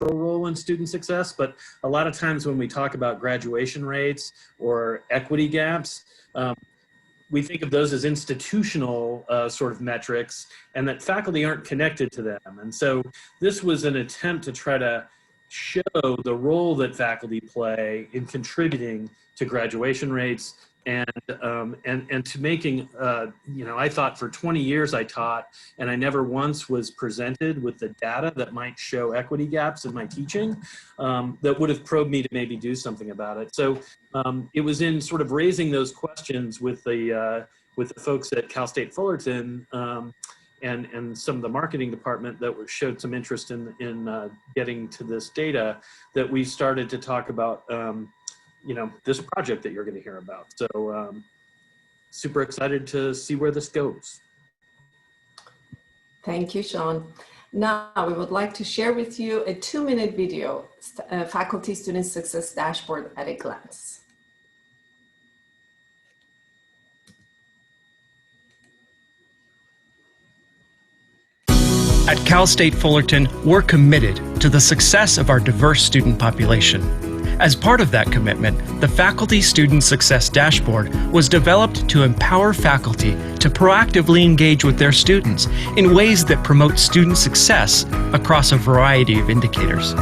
role in student success, but a lot of times when we talk about graduation rates or equity gaps, we think of those as institutional sort of metrics, and that faculty aren't connected to them. And so this was an attempt to try to show the role that faculty play in contributing to graduation rates and to making, you know, I thought for 20 years I taught, and I never once was presented with the data that might show equity gaps in my teaching that would have probed me to maybe do something about it. So it was in sort of raising those questions with the folks at Cal State Fullerton and some of the marketing department that showed some interest in getting to this data that we started to talk about you know, this project that you're going to hear about. So super excited to see where this goes. Thank you, Shawn. Now we would like to share with you a 2-minute video, Faculty Student Success Dashboard at a Glance. At Cal State Fullerton, we're committed to the success of our diverse student population. As part of that commitment, the Faculty Student Success Dashboard was developed to empower faculty to proactively engage with their students in ways that promote student success across a variety of indicators.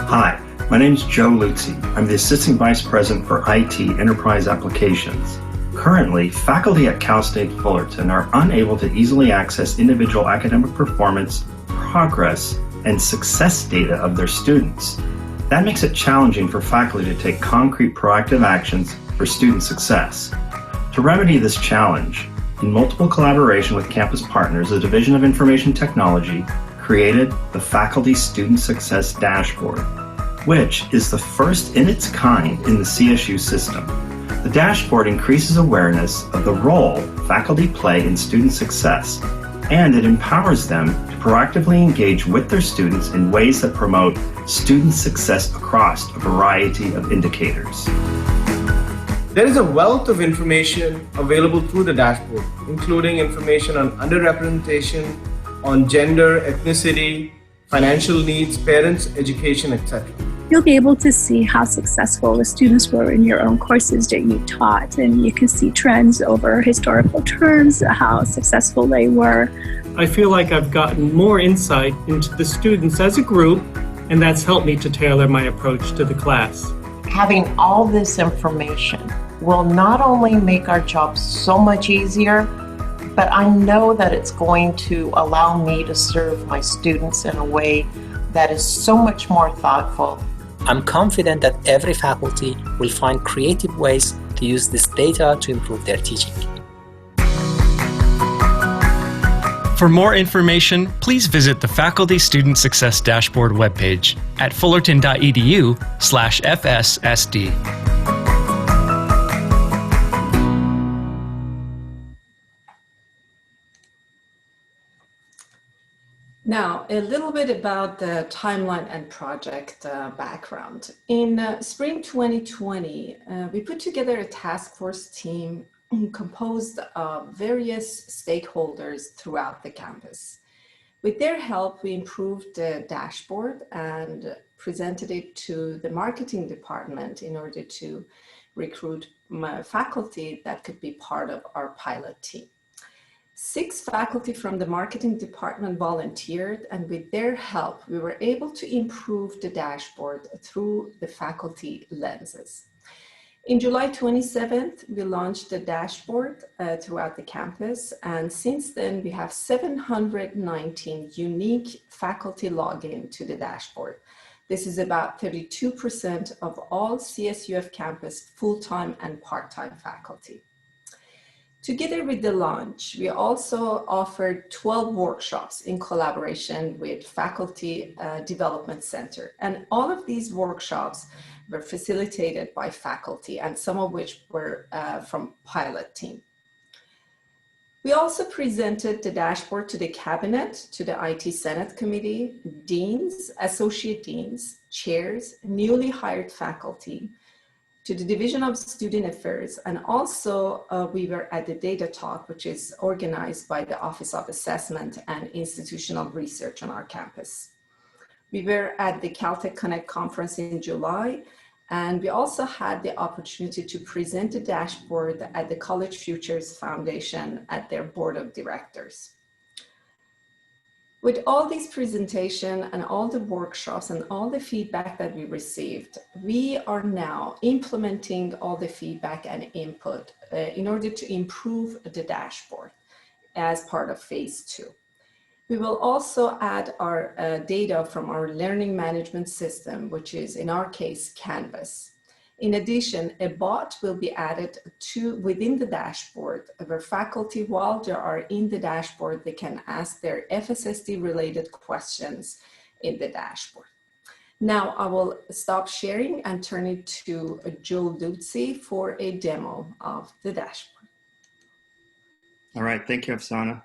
Hi, my name is Joe Luzzi. I'm the Assistant Vice President for IT Enterprise Applications. Currently, faculty at Cal State Fullerton are unable to easily access individual academic performance, progress, and success data of their students. That makes it challenging for faculty to take concrete proactive actions for student success. To remedy this challenge, in multiple collaboration with campus partners, the Division of Information Technology created the Faculty Student Success Dashboard, which is the first in its kind in the CSU system. The dashboard increases awareness of the role faculty play in student success, and it empowers them to proactively engage with their students in ways that promote student success across a variety of indicators. There is a wealth of information available through the dashboard, including information on underrepresentation, on gender, ethnicity, financial needs, parents, education, etc. You'll be able to see how successful the students were in your own courses that you taught, and you can see trends over historical terms, how successful they were. I feel like I've gotten more insight into the students as a group, and that's helped me to tailor my approach to the class. Having all this information will not only make our job so much easier, but I know that it's going to allow me to serve my students in a way that is so much more thoughtful. I'm confident that every faculty will find creative ways to use this data to improve their teaching. For more information, please visit the Faculty Student Success Dashboard webpage at fullerton.edu/FSSD. Now, a little bit about the timeline and project background. In spring 2020, we put together a task force team composed of various stakeholders throughout the campus. With their help, we improved the dashboard and presented it to the marketing department in order to recruit faculty that could be part of our pilot team. 6 faculty from the marketing department volunteered, and with their help, we were able to improve the dashboard through the faculty lenses. In July 27th, we launched the dashboard throughout the campus, and since then we have 719 unique faculty login to the dashboard. This is about 32% of all CSUF campus full-time and part-time faculty. Together with the launch, we also offered 12 workshops in collaboration with Faculty Development Center. And all of these workshops were facilitated by faculty, and some of which were from pilot team. We also presented the dashboard to the cabinet, to the IT Senate committee, deans, associate deans, chairs, newly hired faculty, to the Division of Student Affairs, and also we were at the Data Talk, which is organized by the Office of Assessment and Institutional Research on our campus. We were at the Caltech Connect conference in July, and we also had the opportunity to present the dashboard at the College Futures Foundation at their board of directors. With all these presentations and all the workshops and all the feedback that we received, we are now implementing all the feedback and input in order to improve the dashboard as part of phase 2. We will also add our data from our learning management system, which is in our case, Canvas. In addition, a bot will be added within the dashboard where faculty, while they are in the dashboard, they can ask their FSSD related questions in the dashboard. Now I will stop sharing and turn it to Joe Luzzi for a demo of the dashboard. All right, thank you, Afsaneh.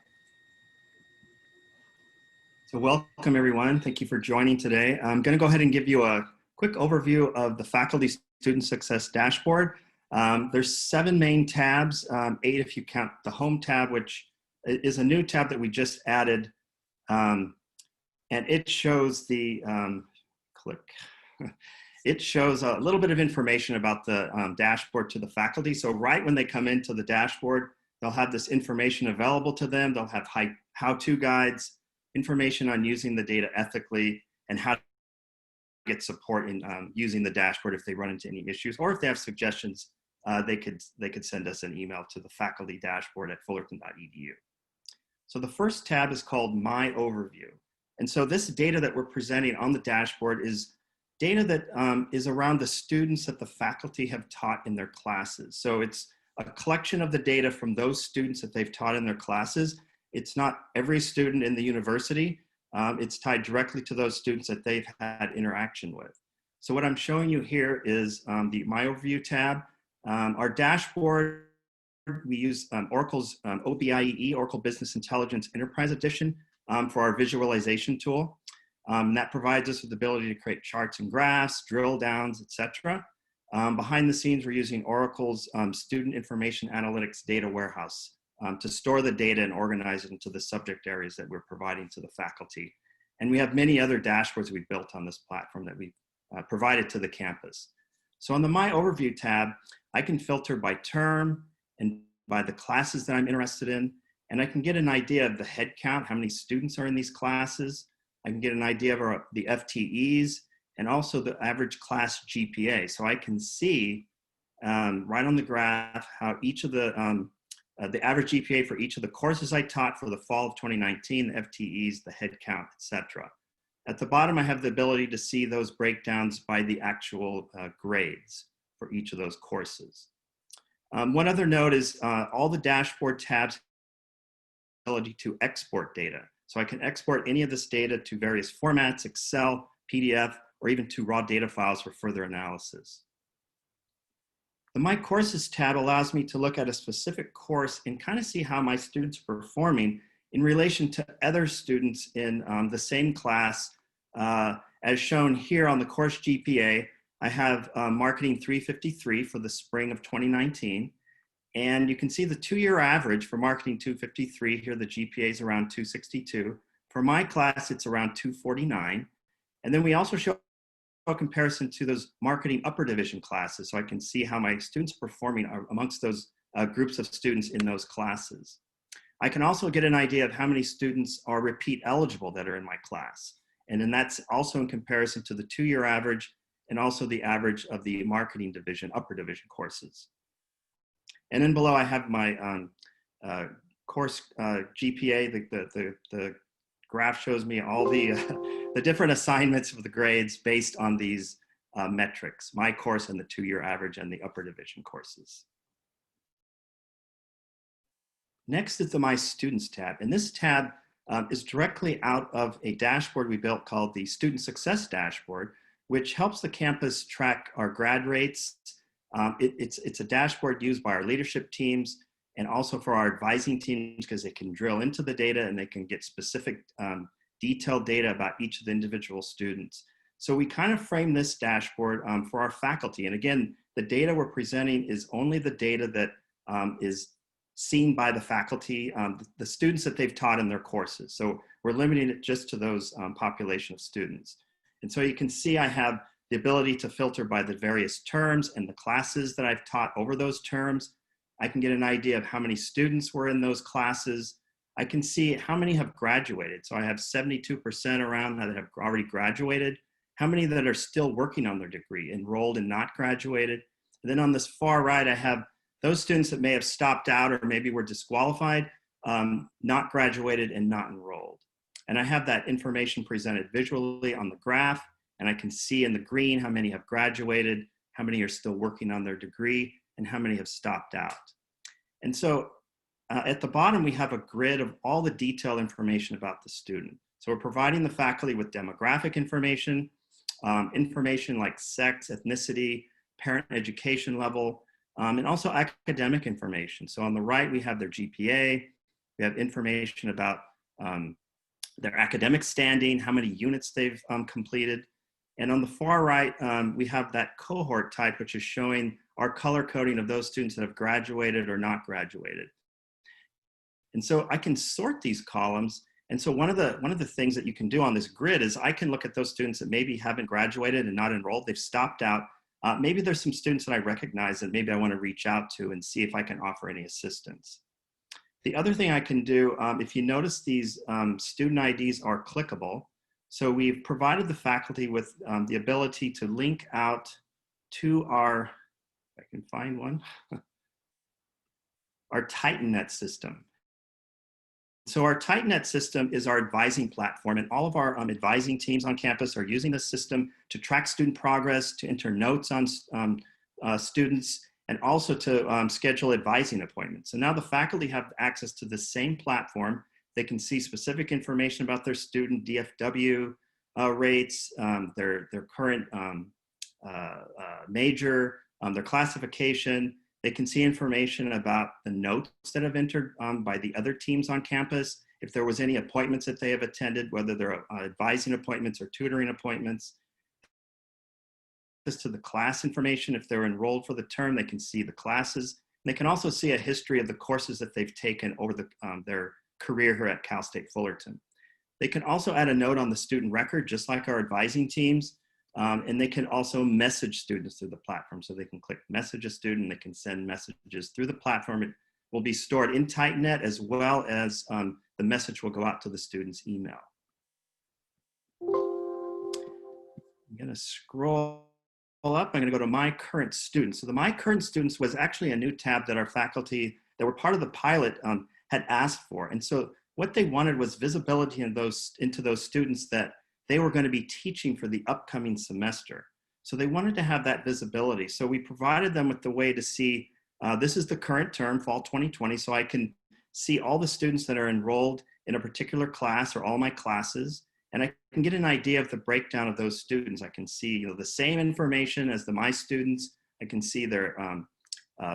So welcome everyone. Thank you for joining today. I'm going to go ahead and give you a quick overview of the Faculty Student Success Dashboard. There's 7 main tabs, 8 if you count the Home tab, which is a new tab that we just added. And it shows the, it shows a little bit of information about the dashboard to the faculty. So right when they come into the dashboard, they'll have this information available to them. They'll have how-to guides, information on using the data ethically, and how to get support in using the dashboard if they run into any issues, or if they have suggestions, they could send us an email to the faculty dashboard at fullerton.edu. So the first tab is called My Overview. And so this data that we're presenting on the dashboard is data that is around the students that the faculty have taught in their classes. So it's a collection of the data from those students that they've taught in their classes. It's not every student in the university. It's tied directly to those students that they've had interaction with. So what I'm showing you here is the My Overview tab. Our dashboard, we use Oracle's OBIEE, Oracle Business Intelligence Enterprise Edition, for our visualization tool. That provides us with the ability to create charts and graphs, drill downs, etc. Behind the scenes, we're using Oracle's Student Information Analytics Data Warehouse to store the data and organize it into the subject areas that we're providing to the faculty. And we have many other dashboards we built on this platform that we provided to the campus. So on the My Overview tab, I can filter by term and by the classes that I'm interested in, and I can get an idea of the head count, how many students are in these classes. I can get an idea of the FTEs and also the average class GPA. So I can see right on the graph how each of the average GPA for each of the courses I taught for the fall of 2019, the FTEs, the head count, etc. At the bottom, I have the ability to see those breakdowns by the actual grades for each of those courses. One other note is all the dashboard tabs have the ability to export data. So I can export any of this data to various formats, Excel, PDF, or even to raw data files for further analysis. The My Courses tab allows me to look at a specific course and kind of see how my students are performing in relation to other students in the same class. As shown here on the course GPA, I have Marketing 353 for the spring of 2019. And you can see the 2-year average for Marketing 253 here, the GPA is around 262. For my class, it's around 249. And then we also show a comparison to those Marketing upper division classes, so I can see how my students are performing amongst those groups of students in those classes. I can also get an idea of how many students are repeat eligible that are in my class. And then that's also in comparison to the 2-year average and also the average of the Marketing division, upper division courses. And then below I have my course GPA. The graph shows me all the different assignments of the grades based on these metrics, my course and the 2-year average and the upper division courses. Next is the My Students tab. And this tab is directly out of a dashboard we built called the Student Success Dashboard, which helps the campus track our grad rates. It's a dashboard used by our leadership teams and also for our advising teams because they can drill into the data and they can get specific detailed data about each of the individual students. So we kind of frame this dashboard for our faculty. And again, the data we're presenting is only the data that is seen by the faculty, the students that they've taught in their courses. So we're limiting it just to those population of students. And so you can see I have the ability to filter by the various terms and the classes that I've taught over those terms. I can get an idea of how many students were in those classes. I can see how many have graduated. So I have 72% around that have already graduated. How many that are still working on their degree, enrolled and not graduated. And then on this far right, I have those students that may have stopped out or maybe were disqualified, not graduated and not enrolled. And I have that information presented visually on the graph, and I can see in the green how many have graduated, how many are still working on their degree, and how many have stopped out. And so at the bottom, we have a grid of all the detailed information about the student. So we're providing the faculty with demographic information, information like sex, ethnicity, parent education level, and also academic information. So on the right, we have their GPA. We have information about their academic standing, how many units they've completed. And on the far right, we have that cohort type, which is showing our color coding of those students that have graduated or not graduated. And so I can sort these columns. And so one of the things that you can do on this grid is I can look at those students that maybe haven't graduated and not enrolled, they've stopped out. Maybe there's some students that I recognize that maybe I want to reach out to and see if I can offer any assistance. The other thing I can do, if you notice these student IDs are clickable. So we've provided the faculty with the ability to link out to our, if I can find one, our TitanNet system. So our TitanNet system is our advising platform, and all of our advising teams on campus are using this system to track student progress, to enter notes on students, and also to schedule advising appointments. So now the faculty have access to the same platform. They can see specific information about their student DFW rates, their current major, their classification. They can see information about the notes that have entered by the other teams on campus, if there was any appointments that they have attended, whether they're advising appointments or tutoring appointments. To the class information, if they're enrolled for the term, they can see the classes. And they can also see a history of the courses that they've taken over their career here at Cal State Fullerton. They can also add a note on the student record, just like our advising teams. And they can also message students through the platform. So they can click message a student, they can send messages through the platform. It will be stored in TitanNet, as well as the message will go out to the student's email. I'm gonna scroll up, I'm gonna go to My Current Students. So the My Current Students was actually a new tab that our faculty that were part of the pilot had asked for. And so what they wanted was visibility into those students that they were going to be teaching for the upcoming semester. So they wanted to have that visibility. So we provided them with the way to see, this is the current term, fall 2020, so I can see all the students that are enrolled in a particular class or all my classes, and I can get an idea of the breakdown of those students. I can see the same information as my students. I can see their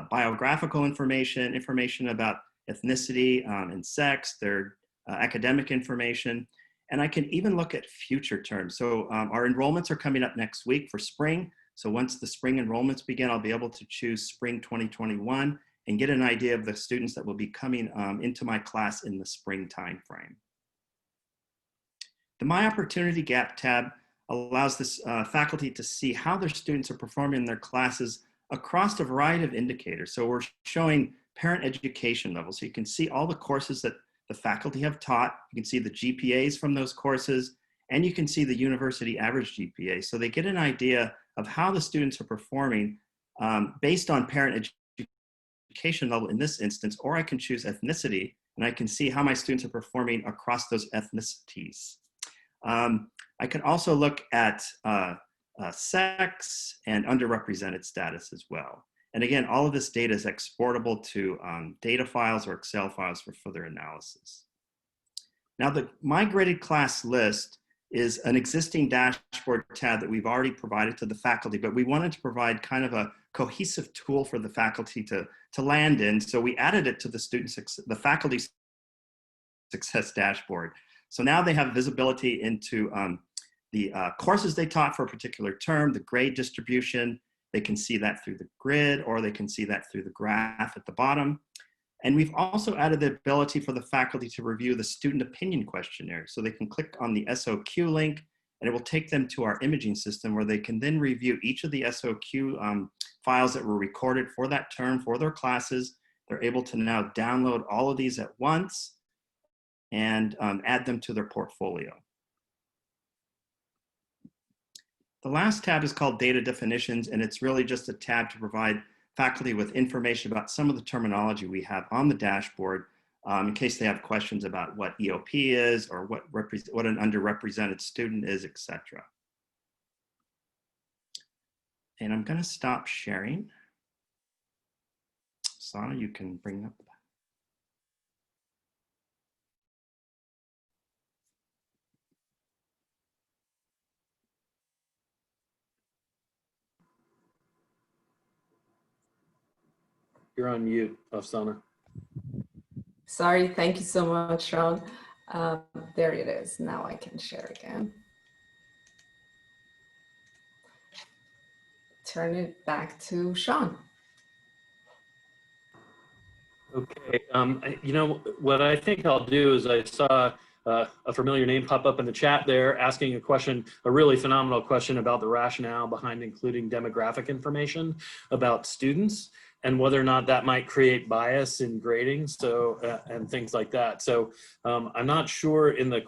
biographical information, information about ethnicity and sex, their academic information. And I can even look at future terms. So our enrollments are coming up next week for spring. So once the spring enrollments begin, I'll be able to choose spring 2021 and get an idea of the students that will be coming into my class in the spring timeframe. The My Opportunity Gap tab allows this faculty to see how their students are performing in their classes across a variety of indicators. So we're showing parent education levels. So you can see all the courses that the faculty have taught. You can see the GPAs from those courses, and you can see the university average GPA. So they get an idea of how the students are performing based on parent education level in this instance, or I can choose ethnicity, and I can see how my students are performing across those ethnicities. I can also look at sex and underrepresented status as well. And again, all of this data is exportable to data files or Excel files for further analysis. Now, the migrated class list is an existing dashboard tab that we've already provided to the faculty, but we wanted to provide kind of a cohesive tool for the faculty to land in. So we added it to the faculty success dashboard. So now they have visibility into the courses they taught for a particular term, the grade distribution. They can see that through the grid, or they can see that through the graph at the bottom. And we've also added the ability for the faculty to review the student opinion questionnaire. So they can click on the SOQ link, and it will take them to our imaging system where they can then review each of the SOQ files that were recorded for that term for their classes. They're able to now download all of these at once and add them to their portfolio. The last tab is called Data Definitions, and it's really just a tab to provide faculty with information about some of the terminology we have on the dashboard in case they have questions about what EOP is or what an underrepresented student is, etc. And I'm going to stop sharing. Sana, you can bring up. You're on mute, Afsaneh. Sorry, thank you so much, Shawn. There it is. Now I can share again. Turn it back to Shawn. Okay, you know, what I think I'll do is I saw a familiar name pop up in the chat there asking a question, a really phenomenal question about the rationale behind including demographic information about students and whether or not that might create bias in grading, so and things like that. So I'm not sure in the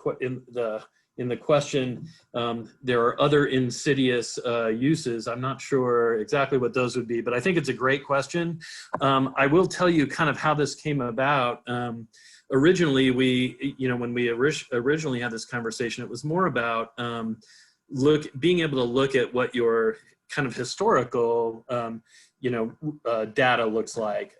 question there are other insidious uses. I'm not sure exactly what those would be, but I think it's a great question. I will tell you kind of how this came about. Originally, when we originally had this conversation, it was more about being able to look at what your kind of historical data looks like.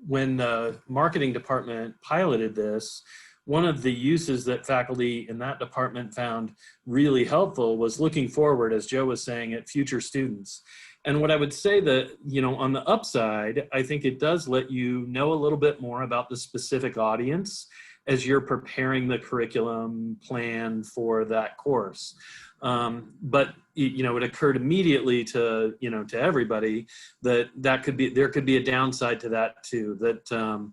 When the marketing department piloted this, one of the uses that faculty in that department found really helpful was looking forward, as Joe was saying, at future students. And what I would say that, on the upside, I think it does let you know a little bit more about the specific audience as you're preparing the curriculum plan for that course. But it occurred immediately to everybody that there could be a downside to that too, that to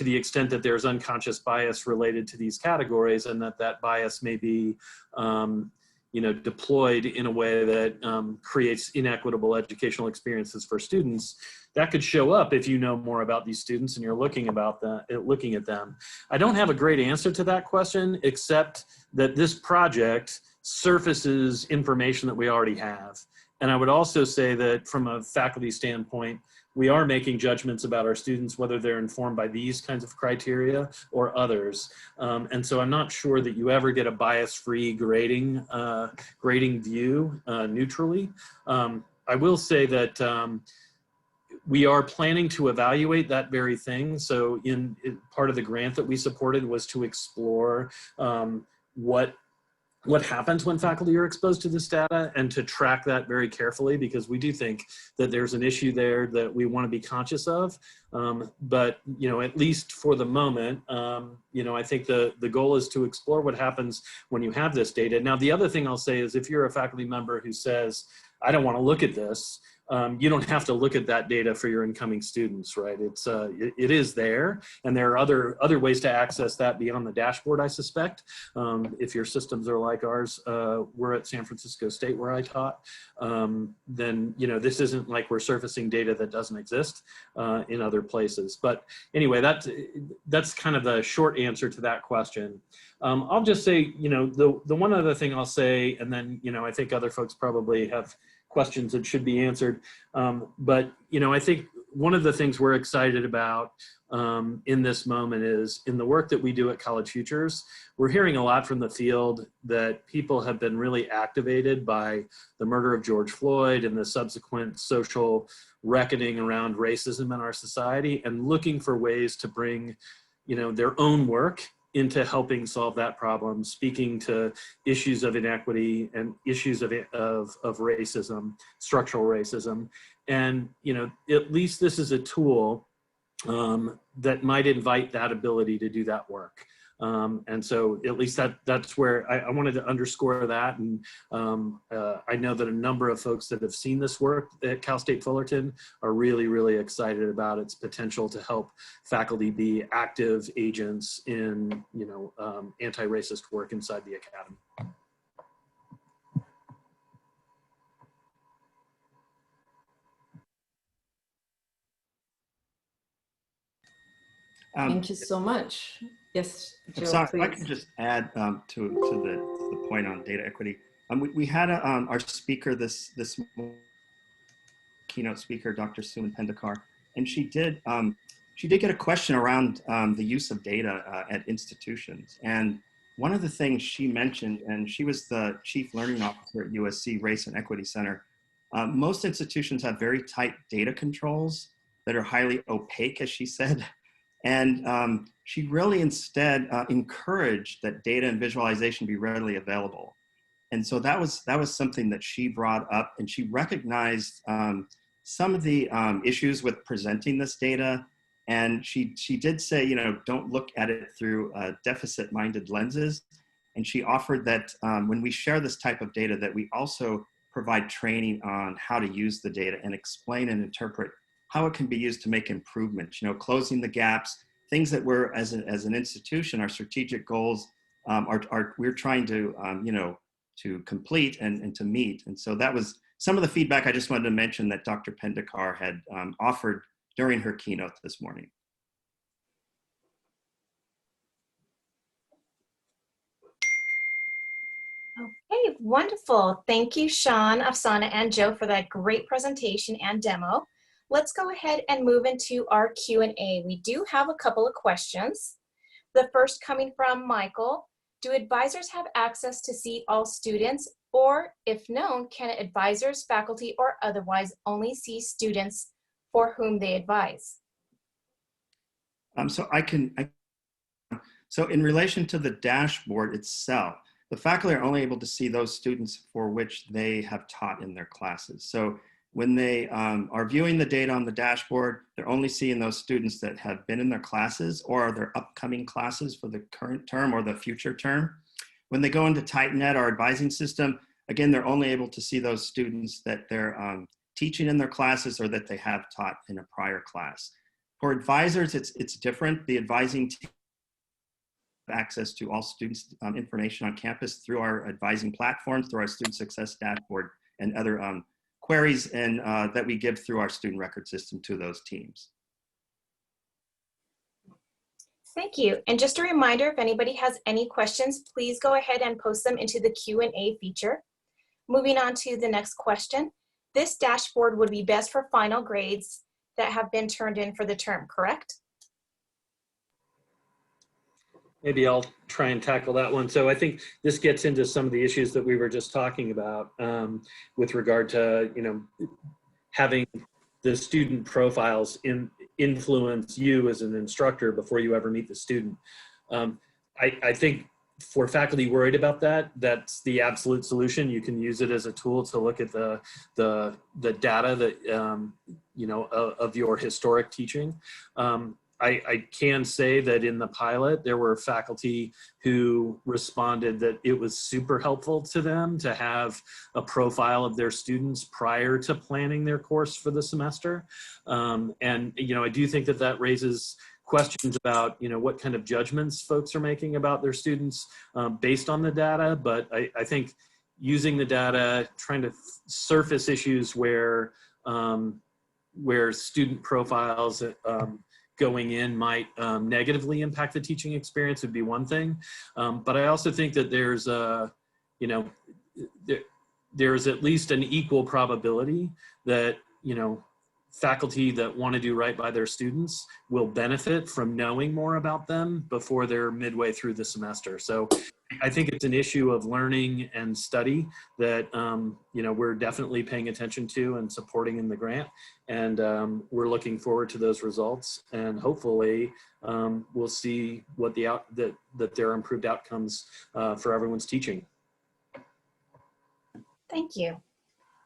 the extent that there's unconscious bias related to these categories, and that bias may be deployed in a way that creates inequitable educational experiences for students. That could show up if you know more about these students and you're looking at them. I don't have a great answer to that question, except that this project surfaces information that we already have. And I would also say that from a faculty standpoint, we are making judgments about our students, whether they're informed by these kinds of criteria or others. And so I'm not sure that you ever get a bias-free grading view neutrally. I will say that we are planning to evaluate that very thing. So part of the grant that we supported was to explore what happens when faculty are exposed to this data, and to track that very carefully, because we do think that there's an issue there that we want to be conscious of. But at least for the moment, I think the goal is to explore what happens when you have this data. Now, the other thing I'll say is, if you're a faculty member who says, I don't want to look at this, you don't have to look at that data for your incoming students, right? It is there, and there are other ways to access that beyond the dashboard, I suspect. If your systems are like ours, we're at San Francisco State where I taught, then this isn't like we're surfacing data that doesn't exist in other places. But anyway, that's kind of the short answer to that question. I'll just say, the one other thing I'll say, and then I think other folks probably have questions that should be answered. But I think one of the things we're excited about in this moment is, in the work that we do at College Futures, we're hearing a lot from the field that people have been really activated by the murder of George Floyd and the subsequent social reckoning around racism in our society, and looking for ways to bring their own work into helping solve that problem, speaking to issues of inequity and issues of racism, structural racism. And, at least this is a tool that might invite that ability to do that work. And so at least that's where I wanted to underscore that. And I know that a number of folks that have seen this work at Cal State Fullerton are really, really excited about its potential to help faculty be active agents in, anti-racist work inside the academy. Thank you so much. Yes, Joe, Afsaneh, if I please. could just add to the point on data equity. We had our speaker this keynote speaker, Dr. Suman Pendekar, and she did get a question around the use of data at institutions. And one of the things she mentioned, and she was the Chief Learning Officer at USC Race and Equity Center, most institutions have very tight data controls that are highly opaque, as she said. And she really instead encouraged that data and visualization be readily available. And so that was something that she brought up, and she recognized some of the issues with presenting this data. And she did say, don't look at it through deficit-minded lenses. And she offered that when we share this type of data, that we also provide training on how to use the data and explain and interpret how it can be used to make improvements, closing the gaps, things that we're, as an institution, our strategic goals we're trying to, to complete and to meet. And so that was some of the feedback I just wanted to mention that Dr. Pendekar had offered during her keynote this morning. Okay, wonderful. Thank you, Shawn, Afsaneh, and Joe for that great presentation and demo. Let's go ahead and move into our Q&A. We do have a couple of questions. The first coming from Michael. Do advisors have access to see all students, or if known, can advisors, faculty, or otherwise only see students for whom they advise? So in relation to the dashboard itself, the faculty are only able to see those students for which they have taught in their classes. So when they are viewing the data on the dashboard, they're only seeing those students that have been in their classes or their upcoming classes for the current term or the future term. When they go into TitanNet, our advising system, again, they're only able to see those students that they're teaching in their classes or that they have taught in a prior class. For advisors, it's different. The advising team has access to all students' information on campus through our advising platforms, through our student success dashboard, and other queries and that we give through our student record system to those teams. Thank you. And just a reminder, if anybody has any questions, please go ahead and post them into the Q&A feature. Moving on to the next question. This dashboard would be best for final grades that have been turned in for the term, correct? Maybe I'll try and tackle that one. So I think this gets into some of the issues that we were just talking about with regard to, having the student profiles influence you as an instructor before you ever meet the student. I think for faculty worried about that, that's the absolute solution. You can use it as a tool to look at the data that, of your historic teaching. I can say that in the pilot, there were faculty who responded that it was super helpful to them to have a profile of their students prior to planning their course for the semester. And, I do think that that raises questions about, what kind of judgments folks are making about their students based on the data. But I think using the data, trying to surface issues where student profiles going in might negatively impact the teaching experience would be one thing. But I also think that there's there's at least an equal probability that, faculty that want to do right by their students will benefit from knowing more about them before they're midway through the semester. So I think it's an issue of learning and study that, we're definitely paying attention to and supporting in the grant. And we're looking forward to those results. And hopefully we'll see what that there are improved outcomes for everyone's teaching. Thank you.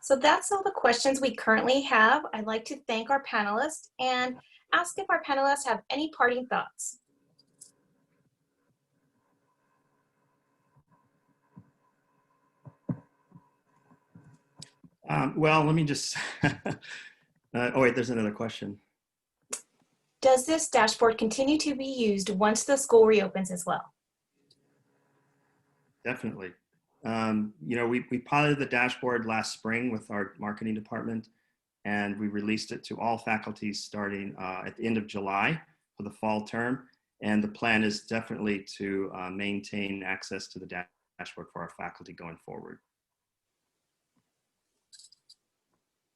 So that's all the questions we currently have. I'd like to thank our panelists and ask if our panelists have any parting thoughts. Well, let me just, oh wait, there's another question. Does this dashboard continue to be used once the school reopens as well? Definitely. You know, we piloted the dashboard last spring with our marketing department, and we released it to all faculty starting at the end of July for the fall term. And the plan is definitely to maintain access to the dashboard for our faculty going forward.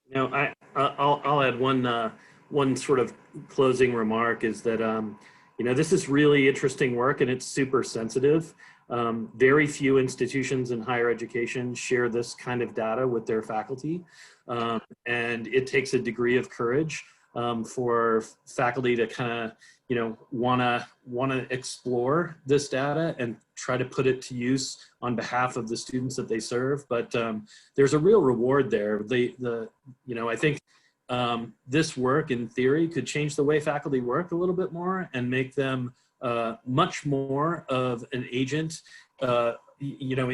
You know, I'll add one sort of closing remark is that you know, this is really interesting work and it's super sensitive. Very few institutions in higher education share this kind of data with their faculty, and it takes a degree of courage for faculty to kind of, you know, wanna explore this data and try to put it to use on behalf of the students that they serve. But there's a real reward there. You know, I think this work in theory could change the way faculty work a little bit more and make them much more of an agent. You know,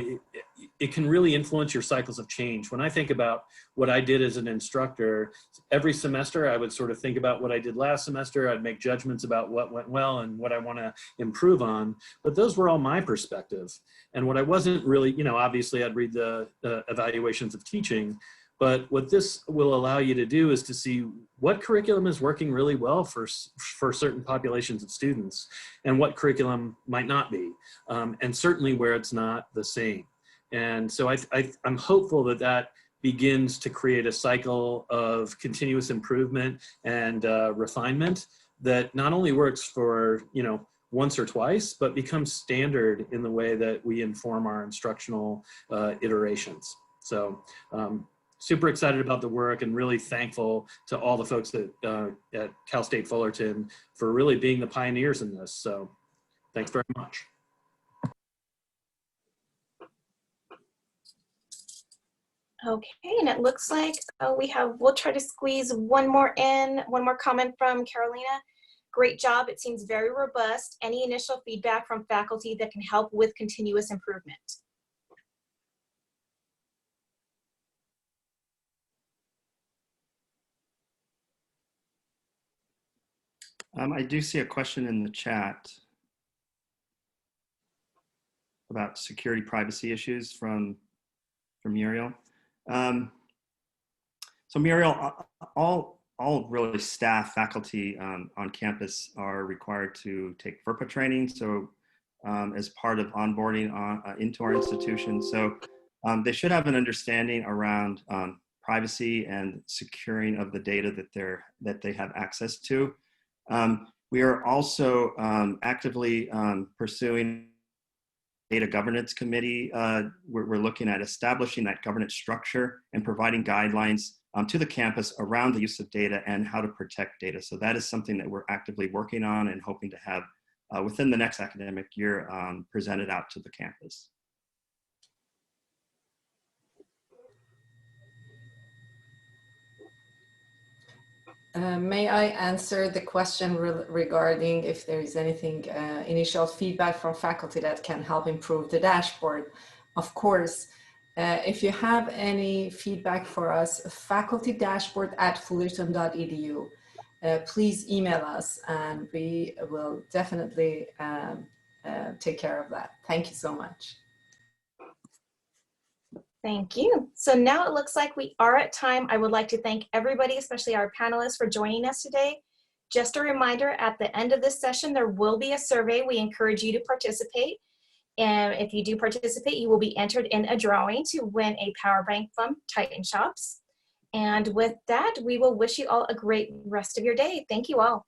it can really influence your cycles of change. When I think about what I did as an instructor, every semester I would sort of think about what I did last semester. I'd make judgments about what went well and what I want to improve on. But those were all my perspective. And what I wasn't really, you know, obviously I'd read the evaluations of teaching. But what this will allow you to do is to see what curriculum is working really well for certain populations of students and what curriculum might not be, and certainly where it's not the same. And so I'm hopeful that that begins to create a cycle of continuous improvement and refinement that not only works for, you know, once or twice, but becomes standard in the way that we inform our instructional iterations. So super excited about the work and really thankful to all the folks at Cal State Fullerton for really being the pioneers in this. So thanks very much. Okay, and it looks like we'll try to squeeze one more comment from Carolina. Great job, it seems very robust. Any initial feedback from faculty that can help with continuous improvement? I do see a question in the chat about security privacy issues from Muriel. So Muriel, all really staff, faculty on campus are required to take FERPA training. So as part of onboarding into our institution. So they should have an understanding around privacy and securing of the data that they have access to. We are also actively pursuing data governance committee. We're looking at establishing that governance structure and providing guidelines to the campus around the use of data and how to protect data. So that is something that we're actively working on and hoping to have within the next academic year presented out to the campus. May I answer the question regarding if there is anything, initial feedback from faculty that can help improve the dashboard? Of course, if you have any feedback for us, facultydashboard@fullerton.edu, please email us and we will definitely take care of that. Thank you so much. Thank you. So now it looks like we are at time. I would like to thank everybody, especially our panelists, for joining us today. Just a reminder, at the end of this session, there will be a survey. We encourage you to participate. And if you do participate, you will be entered in a drawing to win a power bank from Titan Shops. And with that, we will wish you all a great rest of your day. Thank you all.